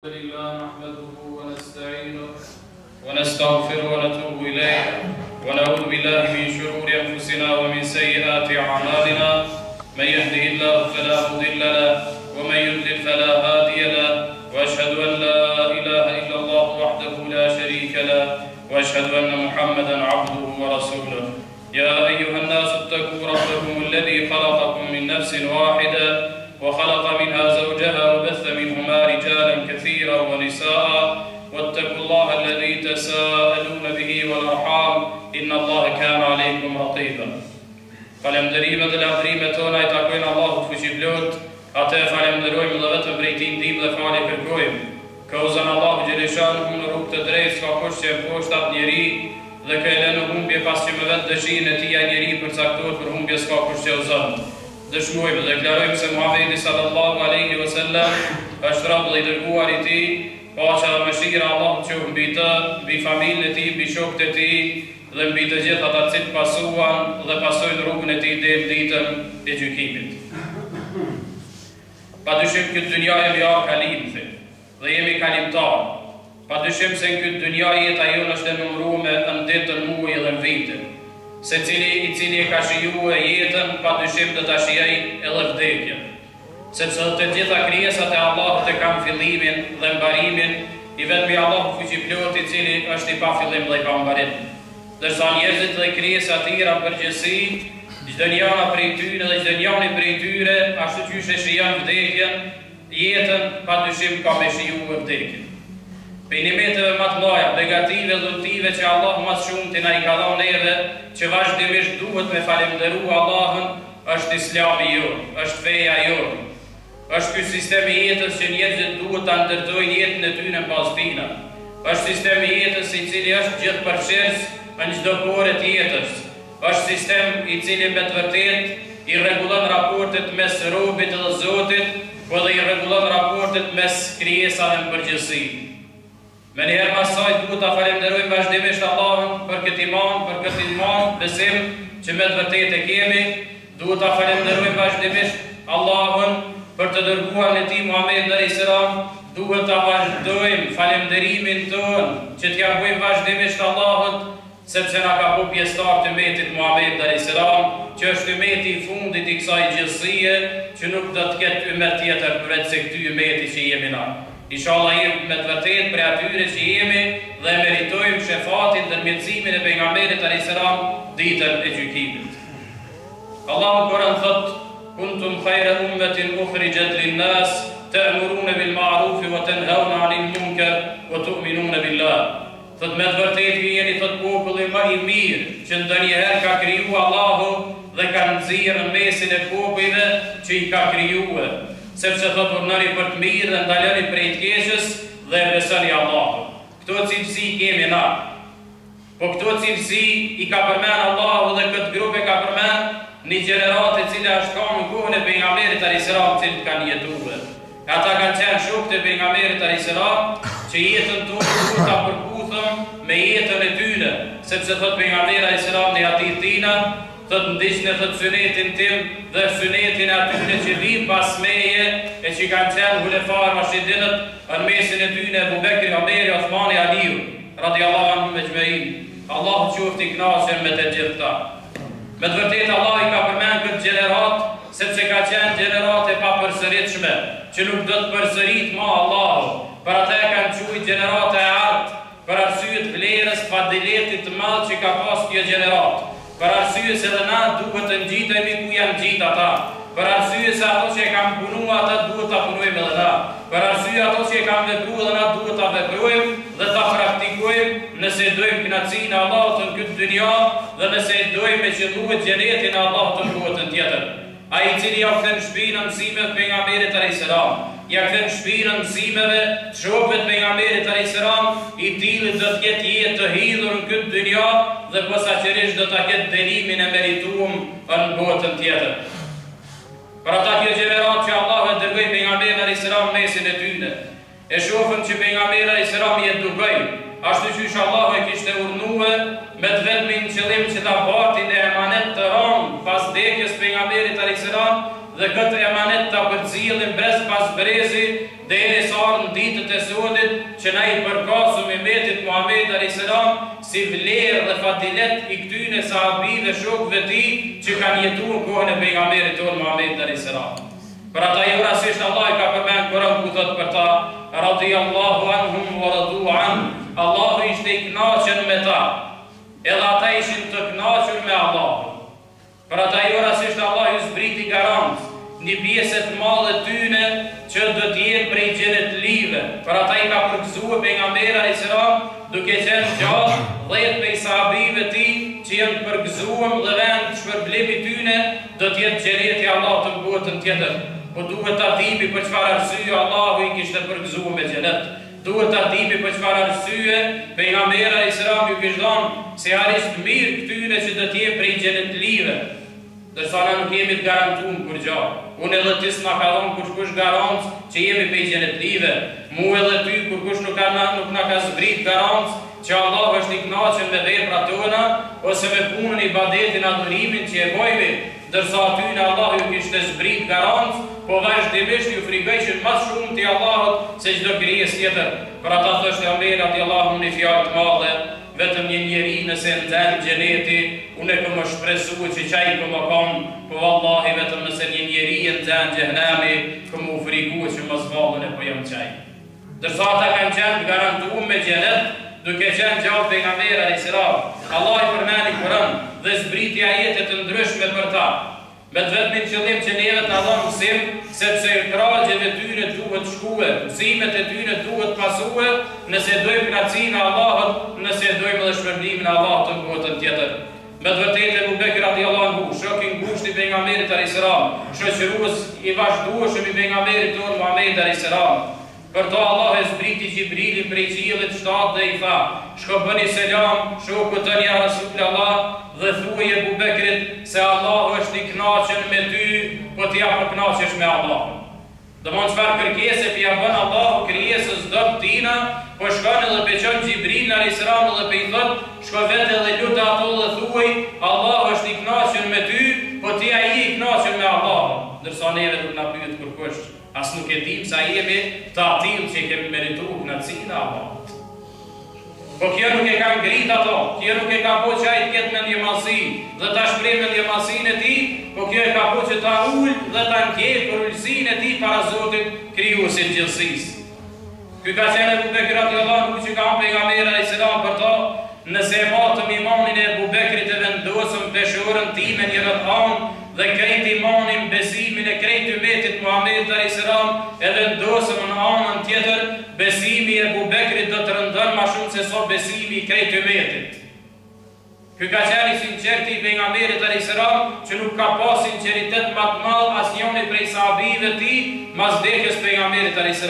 لله نحمده ونستعينه ونستغفره ونتوب إليه ونعوذ بالله من شرور أنفسنا ومن سيئات أعمالنا من يهده الله فلا مضل له ومن يضلل فلا هادي له وأشهد أن لا إله إلا الله وحده لا شريك له وأشهد أن محمدا عبده ورسوله يا أيها الناس اتقوا ربكم الذي خلقكم من نفس واحدة وخلق منها زوجها وبث منهما رجالا كثيرا ونساء واتقوا الله الذي تساءلون به والأرحام إن الله كان عليكم رقيبا. Falënderimet dhe lavdrimet tona I takojnë Allahut fuqiplot, atë falenderojmë dhe vetëm prej Tij ndihmë dhe falje kërkojmë. Ka uzën Allahu xhaleshanuhu në rrugë të drejtë, s'ka kush që e poshtat njeri dhe ka e lënë humbje pas që me vetë dëshirën e tij ai njeri përcaktohet për humbje s'ka kush që uzon. Dëshmojmë dhe deklarojmë se Muhamedi sallallahu alaihi wasallam është rob dhe I dërguar I Tij, paqja dhe mëshira e Allahut qoftë mbi të, mbi familjen e tij, mbi shokët e tij dhe mbi të gjithë ata që pasuan dhe pasojnë rrugën e tij deri në ditën e gjykimit. Padyshim këtë dynja jemi kalimse dhe jemi kalimtar. Padyshim se në këtë dynja jeta jonë është e numëruar në ditën, muaj dhe në vite. Secili I cili e ka shijuar jetën, padyshim do ta shijojë edhe vdekjen. Sepse të gjitha krijesat e Allahut e kanë fillimin dhe mbarimin I vetmi Allahu fuqiplot I cili është I pa fillim dhe I pa mbarim. Dërsa njerëzit dhe krijesat tjera përgjithësi, çdo njëra prej tyre dhe çdo njëri prej tyre, ashtu siç e shijon vdekjen, jetën padyshim ka me shijuar vdekjen. Për nimeteve më të mëdha, negative dhe udhëtive që Allahu më shumë na I ka dhënë neve, që vazhdimisht duhet me falënderu Allahun, është Islami jonë, është feja jonë. Është ky sistemi I jetës që njerëzit duhet ta ndërtojnë jetën e tyre pas tina. Është sistemi I jetës I cili është gjithëpërfshirës në çdo pore të jetës. Është sistem I cili me të vërtetë I rregullon raportet mes robit dhe Zotit, por dhe I rregullon raportet mes krijesave në përgjithësi. Me njëherë pasaj duhet ta falenderojmë vazhdimisht Allahun për këtë iman, besim që me të vërtetë e kemi, duhet ta falenderojmë vazhdimisht Allahun për të dërguar në Tij Muhamedit alayhis salam, duhet ta vazhdojmë falenderimin ton që t'ia bëjmë vazhdimisht Allahut, sepse na ka bërë pjesëtar të umetit Muhamedit alayhis salam, që është umeti I fundit I kësaj gjallësie, që nuk do të ketë umet tjetër përveç se këtij umeti që jemi na. Inshallah jemi me të vërtetë për atyre që jemi dhe meritojmë shefatin ndërmjetësimin e pejgamberit alayhis salam ditën e gjykimit. Allahu Kur'an thot: "Kuntum khayra ummatin ukhrijat lin-nas ta'muruna bil ma'ruf wa tanhauna 'anil munkar wa tu'minuna billah." Thot me të vërtetë ju jeni thot populli më I mirë që ndonjëherë ka kriju Allahu dhe ka nxjerrë në mesin e popujve që I ka krijuar. Sepse thot urnoni për të mirë dhe ndaloni prej të keqes dhe besoni Allahut. Këto cilësi kemi na. Po këto cilësi I ka përmend Allahu dhe këtë grup e ka përmend një gjeneratë e cila është ka në kohën e pejgamberit alayhis salam që kanë jetuar. Ata kanë qenë shokët e pejgamberit alayhis salam që jetën tonë duhet ta përputhëm me jetën e tyre, sepse thot pejgamberi alayhis salam në hadith tina, thot ndiqni thot sunetin tim dhe sunetin e atyre që vijnë pas meje e që kanë qenë hulefar rashidinët në mesin e tyre Abu Bekri, Omeri, Osmani, Aliu radhiyallahu anhum ecma'in. Allahu qoftë I kënaqur me të gjitha. Me të vërtetë Allah I ka përmend këtë gjenerat sepse ka qenë gjenerat e papërsëritshme, që nuk do të përsërit më Allahu. Për atë e kanë quajtur gjenerat e artë, për arsye të vlerës fadiletit të madh që ka pas kjo gjenerat. Për arsye se dhe na duhet të ngjitemi ku janë ngjit ata. Për arsye se ato që e kanë punuar ata duhet ta punojmë edhe na. Për arsye ato që e kanë vepruar edhe na duhet ta veprojmë dhe ta praktikojmë nëse dojmë kënaqësinë e Allahut në këtë dynja dhe nëse dojmë me qëlluar xhenetin e Allahut në botën tjetër. Ai I cili ja kthen shpinën mësimeve të pejgamberit alayhis salam, ja kthen shpinën mësimeve të shokëve të pejgamberit alayhis salam, I tillë do të ketë jetë të hidhur në këtë dynja dhe posaçërisht do ta ketë dënimin e merituar në botën tjetër. Për ata kjo gjenerat që Allah e dërgoi pejgamberin alayhis salam mesin e tyre, e shohën që pejgamberi alayhis salam jetë dukoj, ashtu që Allah e kishte urdhëruar me të vetmin qëllim që ta bartin e emanet të rënë pas vdekjes pejgamberit alayhis salam dhe këtë emanet ta përcjellin brez pas brezi deri sa ardhën ditët e sodit që na i përkasëm umetit Muhammed a.s. si vlerë dhe fadilet i këtyne sahabive shokëve ti që kanë jetuar në kohën e pejgamberit tonë Muhammed a.s. Për ata jo rasisht Allah i ka përmend Kur'an ku thot për ta radiyallahu anhum wa radu an. Allahu ishte i kënaqur me ta, edhe ata ishin të kënaqur me Allahun. Për ata jo rasisht Allah ju zbriti garant një pjesë të madhe tyne që do të jenë prej xhenetlive. Për ata i ka përgëzuar pejgamberi a.s. duke qenë gjallë 10 prej sahabive ti që janë përgëzuar dhe vend shpërblimi tyne do të jetë xheneti Allah të botën tjetër. Po duhet ta dimi për çfarë arsye Allahu i kishte përgëzuar me xhenet. Duhet ta dimi për çfarë arsye pejgamberi a.s. ju kishte thënë se harisht mirë këtyre që do të jenë prej xhenetlive. Dërsa na nuk jemi të garantuar kur gjë. Unë edhe ti s'na ka dhënë kush garancë që jemi prej xhenetlive. Mu edhe ty kush nuk na ka zbrit garancë që Allah është i kënaqur me veprat tona ose me punën e ibadetin adhurimin që e bëjmë. Dërsa aty në Allah ju kishte zbrit garancë, po vazhdimisht ju frikojshin më shumë ti Allahut se çdo krijesë tjetër. Për ata thoshte Omer radiallahu në fjalë të madhe, vetëm një njeri nëse nxjerr xheneti, unë kam shpresuar që çaj po më kam, po vallahi vetëm nëse një njeri nxjerr xhenami, kam u frikuar që mos vallën e po jam çaj. Dërsa ata kanë qenë garantuar me xhenet, duke qenë gjallë pejgamberi a.s. Allah i përmend në Kur'an dhe zbriti ajete të ndryshme për ta. Me të vetmin qëllim që neve të dhënë mësim, sepse kragjeve tyre duhet shkuar, mësimet e tyre duhet pasuar, nëse dojmë kënaqësinë e Allahut, nëse dojmë edhe shpërblimin e Allahut në botën tjetër. Me të vërtetë Abu Bekr radiallahu anhu, shok i ngushtë i pejgamberit a.s. shoqërues i vazhdueshëm i pejgamberit tonë Muhammed a.s. Për to Allah e zbriti Gjibrilin prej qiellit 7 dhe i tha: "Shko bëni selam shokut tën ja Rasulullah dhe thuaj Abu Bekrit se Allahu është i kënaqur me ty, po ti apo kënaqesh me Allahun." Domthon çfarë kërkesë pia bën Allahu krijesës dot tina, po shkon edhe beqon Gjibrilin alayhis salam dhe pe i thot: "Shko vetë dhe lut ato dhe thuaj Allahu është i kënaqur me ty, po ti ai i kënaqur me Allahun." Ndërsa neve nuk na pyet kërkush. As nuk e dim sa jemi të atill që kemi merituar kënaqësinë e Allahut. Po kjo nuk e ka ngrit ato, kjo nuk e ka po që ai të ketë mendjemallësi dhe ta shprehë mendjemallësinë e tij, po kjo e ka po që ta ul dhe ta ndjej për ulësinë e tij para Zotit, krijuesit gjithësisë. Ky ka qenë Abu Bekr radiallahu anhu që ka pejgamberi alayhis salam për to, nëse e matëm imanin e Abu Bekrit e vendosëm peshorën time një rreth dhe krejt imanin besimin e krejt umetit Muhammed a.s. e vendosëm në anën tjetër, besimi e Abu Bekrit do të rëndon ma shumë se so besimi i krejt umetit. Ky ka qenë i sinqerti i pejgamberit a.s. që nuk ka pas sinqeritet më të madh asnjëri prej sahabive ti mas vdekjes pejgamberit a.s.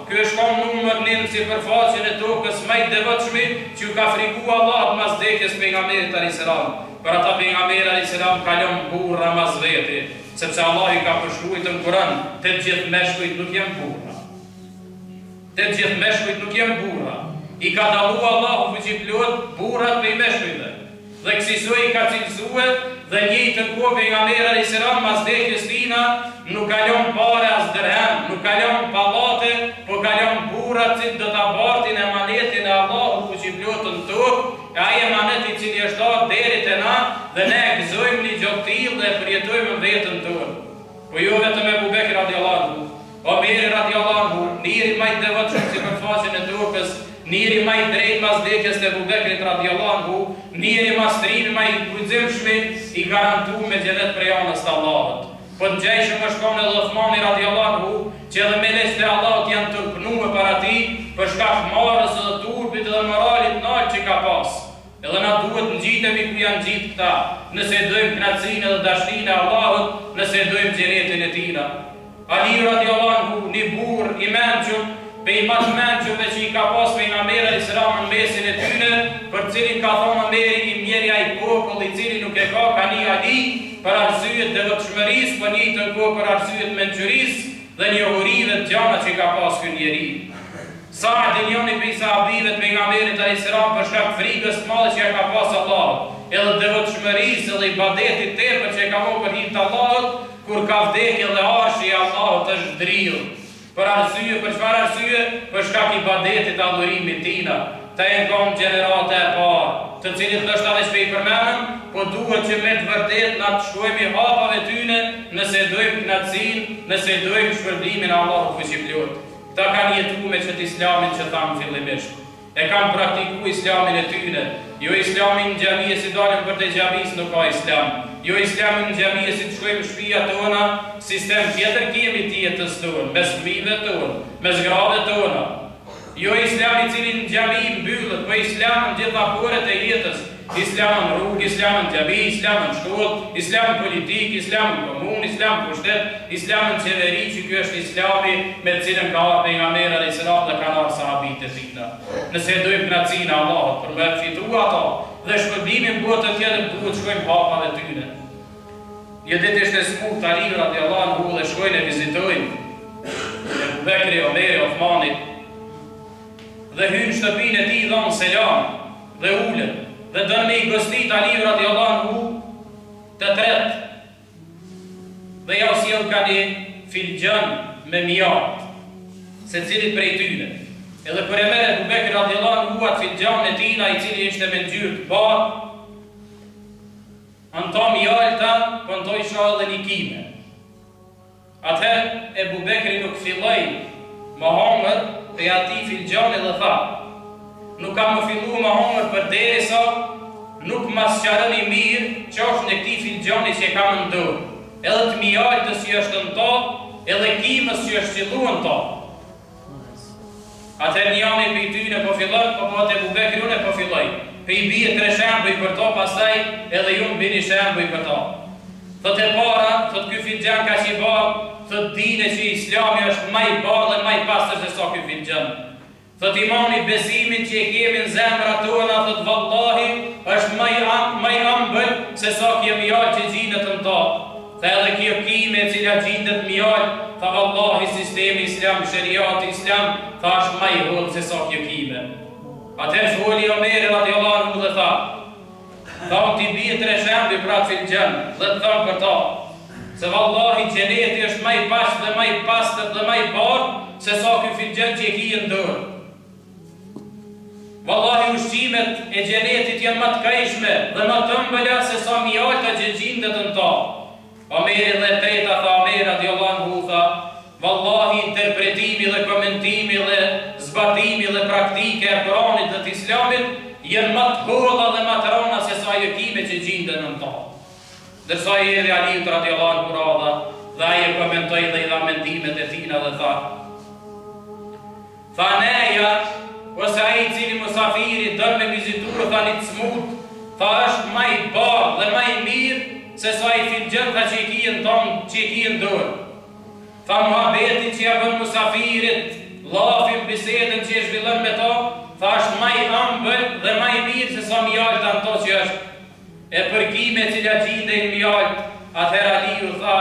Ky është kom numër 1 sipërfaqen e tokës më i devotshëm që u ka frikuar Allahut mas vdekjes pejgamberit a.s. Për ata pejgamberi alayhis salam kalon burra mas veti, sepse Allah i ka përshkruar në Kur'an, të gjithë meshkujt nuk janë burra. Të gjithë meshkujt nuk janë burra. I ka dalluar Allahu fuqiplot burrat prej meshkujve. Dhe kësaj i ka cilësuar dhe njëjtën kohë pejgamberi alayhis salam mas vdekjes tina nuk kalon parë as dirhem, nuk kalon pallate, po kalon burrat që do ta bartin emanetin e Allahut fuqiplotën tokë. Ai emanet i cili është dhënë deri te na dhe ne e gëzojmë një gjë të tillë dhe përjetojmë vetën tonë. Po jo vetëm Abu Bekr radiallahu anhu, Omer radiallahu anhu, njëri më i devotshëm sipërfaqen e tokës, njëri më i drejtë mas vdekjes të Abu Bekrit radiallahu anhu, njëri mastrin më i guximshëm i garantuar me xhenet prej anës të Allahut. Po të gjejshëm është konë edhe Uthmani radiallahu anhu, që edhe melekët e Allahut janë tërpënuar para tij për shkak marrës së turpit dhe moralit nalt që ka pas. Edhe na duhet ngjitemi ku janë ngjitë këta, nëse dojmë kënaqësinë dhe dashurinë e Allahut, nëse dojmë xhenetin e tij. Ali radiallahu anhu, një burr i mençur, pe i më të mençurve që i ka pas pejgamberi alayhis salam në mesin e tyre, për cilin ka thonë Omeri i mjeri ai popull i cili nuk e ka kani Ali, për arsye të devotshmërisë, për njëjtën kohë për arsye të mençurisë dhe njohurive të gjana që ka pas ky njeri. Saad i njëri prej sahabive të pejgamberit alayhis salam për shkak frikës të madhe që ka pas Allahut, edhe devotshmërisë edhe ibadetit tepër që ka bërë për hir të Allahut, kur ka vdekje dhe arshi i Allahut është drill. Për arsye, për çfarë arsye? Për shkak i ibadetit, adhurimit tina. Ta e kam gjenerata e parë, të cilit ndoshta dhe shpej përmenëm, po duhet që me të vërtet na të shkojmë i hapave tyne, nëse dojmë knatësinë, nëse dojmë shpërblimin Allahut fuqiplot. Ta kanë jetu me qëtë islamin që thamë fillimisht. E kanë praktiku islamin e tyne. Jo islamin në gjamije si dalim për të gjamis nuk ka islam. Jo islamin në gjamije si të shkojmë shpia tona, sistem tjetër kemi tjetës tonë, mes fëmijëve tonë, mes grave tona. Jo islami cili në gjami mbyllët, po islam në gjitha poret e jetës. Islam në rrugë, islam në gjami, islam në shkollë, islam në politik, islam në komunë, islam në pushtet, islam në qeveri, që kjo është islami me cilën ka arë pejgamberi alayhis salam dhe kanë arë sahabit e tina. Nëse dojmë knatësinë Allahut për me fitu ato dhe shpërblimin botën tjetër duhet shkojmë hapave tyne. Një ditë ishte smut Ali radiallahu anhu dhe shkojnë e vizitojnë Ebu Bekri, Omeri, Othmanit dhe hynë shtëpinë e tij dhonë selam dhe ulen dhe dënë me i gostit Ali radiallahu anhu të tretë dhe ja sjell ka një filxhan me mjalt se cilit prej tyne. Edhe për e mere Ebu Bekri radiallahu anhu atë filxhan e tina i cili ishte me ngjyrë të bardhë, anë ta mjalta, për në to isha edhe një kime. Atëherë Ebu Bekri nuk filloj më hongër për ati filxhani dhe tha, nuk kam më fillu më hongër për derisa nuk mas qarën i mirë që është në këti filxhani që kam në dorë. Edhe të mjaltës që është në to, edhe kimës që është qëllu në to. Atëherë një janë i për i tyne po filloj, po po të Ebu Bekri unë e po filloj. Për i bje 3 shembuj për to, pastaj edhe ju më bini shembuj për to. Thot e para, thot ky filxhan ka që i barë, thot dine që islami është maj barë dhe maj pastër se sa ky filxhan. Thot imani besimin që i kemi në zemra tona, thot vallahi, është maj ambël se sa kjo mjallë që gjinët në ta. Tha edhe kjo kime cila gjinët mjallë, tha vallahi sistemi islam, shëriati islam, tha është maj hollë se sa kjo kime. Atëherë shkoli Omeri radiallahu anhu dhe tha, unë t'i bje 3 shembuj për atë filxhan dhe të thëmë për ta, se vallahi gjeneti është maj pashtë dhe maj pastër dhe maj barë se sa ky filxhan që e kije në dorë. Vallahi ushqimet e gjenetit janë më të kajshme dhe më të ëmbëla se sa mjalta që gjindet në ta. Omeri dhe treta tha Omeri radiallahu anhu tha, vallahi interpretimi dhe komentimi dhe zbatimi dhe praktike e Kuranit dhe të Islamit jenë më të holla dhe më të rona se sa jekime që gjindën në ta. Dërsa i edhe Aliut radiallahu anhu radha dhe aje komentoj dhe i dha mendimet e tina dhe tha, neja ose aji cili musafiri dërë me viziturë tha një të smut, tha është maj barë dhe maj mirë se sa i filxhan tha që i kijën tonë, që i kijën dorë. Tha muhabeti që ja bën musafirit, lafim bisedën që e zhvillën me ta, tha është maj ambël dhe maj mirë se sa mjallë të në to që është. E përkime cila gjinde i mjallë, atëherë Aliu tha,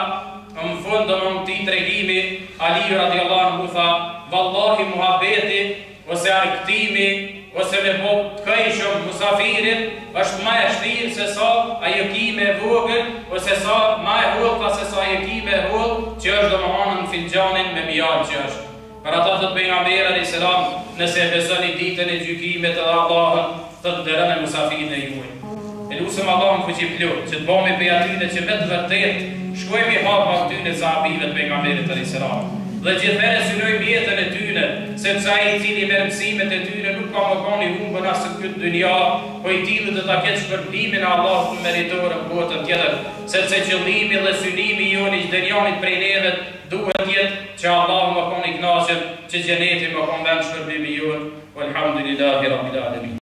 në fundë më këti tregimi, Aliu radiallahu anhu tha, vallahi muhabeti, ose arktimi, ose me po të këjshëm musafirit, është ma e shtirë se sa ajo kime e vogël, ose sa ma e hollë se sa ajo kime e hollë, që është do më hanën në filxhanin me mjallë që është. Për ata thot pejgamberi alayhis salam, nëse e besoni ditën e gjykimit të Allahut, thot dërën e musafirin e juaj. E lusëm Allahun fuqiplot, që të bëmi për atyre që me të vërtet shkojmë i hapa tyne sahabive të pejgamberit alayhis salam. Dhe gjithëherë synojmë jetën e tyne, sepse ai i cili merr mësimet e tyne nuk ka më kanë i humbën as në këtë dynja, po i tillë do ta ketë shpërblimin e Allahut meritor në botën tjetër, sepse qëllimi dhe synimi jon i çdo njerit prej neve duhet jetë që Allahu më kanë i kënaqur, që xheneti më kanë dhënë shpërblimin jon. Walhamdulillahi rabbil alamin.